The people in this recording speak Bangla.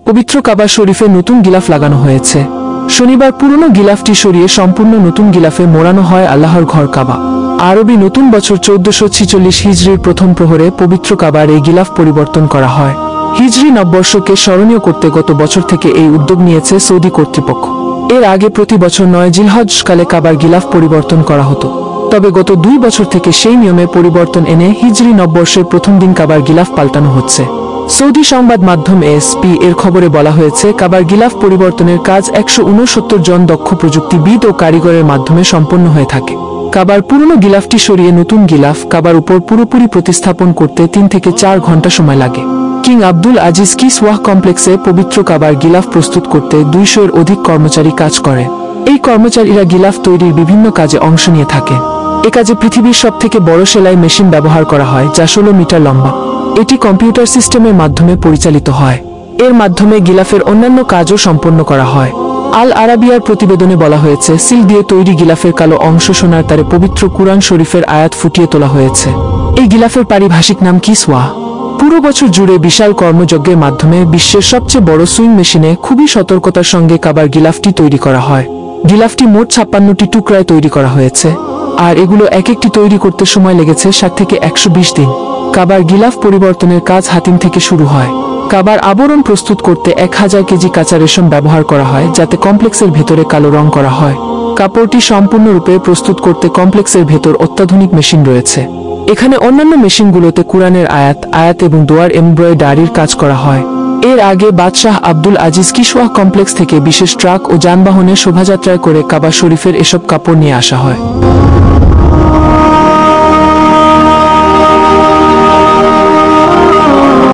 পবিত্র কাবা শরীফে নতুন গিলাফ লাগানো হয়েছে। শনিবার পুরনো গিলাফটি সরিয়ে সম্পূর্ণ নতুন গিলাফে মোড়ানো হয় আল্লাহর ঘর কাবা। আরবি নতুন বছর 1446 হিজরির প্রথম প্রহরে পবিত্র কাবার এই গিলাফ পরিবর্তন করা হয়। হিজরি নববর্ষকে স্মরণীয় করতে গত বছর থেকে এই উদ্যোগ নিয়েছে সৌদি কর্তৃপক্ষ। এর আগে প্রতি বছর 9 জিলহজ কালে কাবার গিলাফ পরিবর্তন করা হতো, তবে গত 2 বছর থেকে সেই নিয়মে পরিবর্তন এনে হিজরি নববর্ষের প্রথম দিন কাবার গিলাফ পাল্টানো হচ্ছে। সৌদি সংবাদ মাধ্যম এএসপি এর খবরে বলা হয়েছে, কাবার গিলাফ পরিবর্তনের কাজ 169 জন দক্ষ প্রযুক্তিবিদ ও কারিগরের মাধ্যমে সম্পন্ন হয়ে থাকে। কাবার পুরনো গিলাফটি সরিয়ে নতুন গিলাফ কাবার উপর পুরোপুরি প্রতিস্থাপন করতে 3 থেকে 4 ঘন্টা সময় লাগে। কিং আব্দুল আজিজ কিসওয়াহ কমপ্লেক্সে পবিত্র কাবার গিলাফ প্রস্তুত করতে 200-এর অধিক কর্মচারী কাজ করে। এই কর্মচারীরা গিলাফ তৈরির বিভিন্ন কাজে অংশ নিয়ে থাকে। এ কাজে পৃথিবীর সবথেকে বড় সেলাই মেশিন ব্যবহার করা হয়, যা 16 মিটার লম্বা। এটি কম্পিউটার সিস্টেমের মাধ্যমে পরিচালিত হয়। এর মাধ্যমে গিলাফের অন্যান্য কাজও সম্পন্ন করা হয়। আল আরাবিয়ার প্রতিবেদনে বলা হয়েছে, সিল দিয়ে তৈরি গিলাফের কালো অংশ সোনার তারে পবিত্র কুরআন শরীফের আয়াত ফুটিয়ে তোলা হয়েছে। এই গিলাফের পারিভাষিক নাম কিসওয়াহ। পুরো বছর জুড়ে বিশাল কর্মযজ্ঞের মাধ্যমে বিশ্বের সবচেয়ে বড় সুইং মেশিনে খুবই সতর্কতার সঙ্গে কাবার গিলাফটি তৈরি করা হয়। গিলাফটি মোট 56টি টুকরায় তৈরি করা হয়েছে, আর এগুলো এক একটি তৈরি করতে সময় লেগেছে 60 থেকে 120 দিন। কাবার গিলাফ পরিবর্তনের কাজ হাতিম থেকে শুরু হয়। কাবার আবরণ প্রস্তুত করতে 1000 কেজি কাঁচা রেশম ব্যবহার করা হয়, যাতে কমপ্লেক্সের ভেতরে কালো রং করা হয়। কাপড়টি সম্পূর্ণরূপে প্রস্তুত করতে কমপ্লেক্সের ভেতর অত্যাধুনিক মেশিন রয়েছে। এখানে অন্যান্য মেশিনগুলোতে কুরআনের আয়াত এবং দোয়ার এমব্রয়ডারির কাজ করা হয়। এর আগে বাদশাহ আব্দুল আজিজ কিসওয়াহ কমপ্লেক্স থেকে বিশেষ ট্রাক ও যানবাহনে শোভাযাত্রায় করে কাবা শরীফের এসব কাপড় নিয়ে আসা হয়।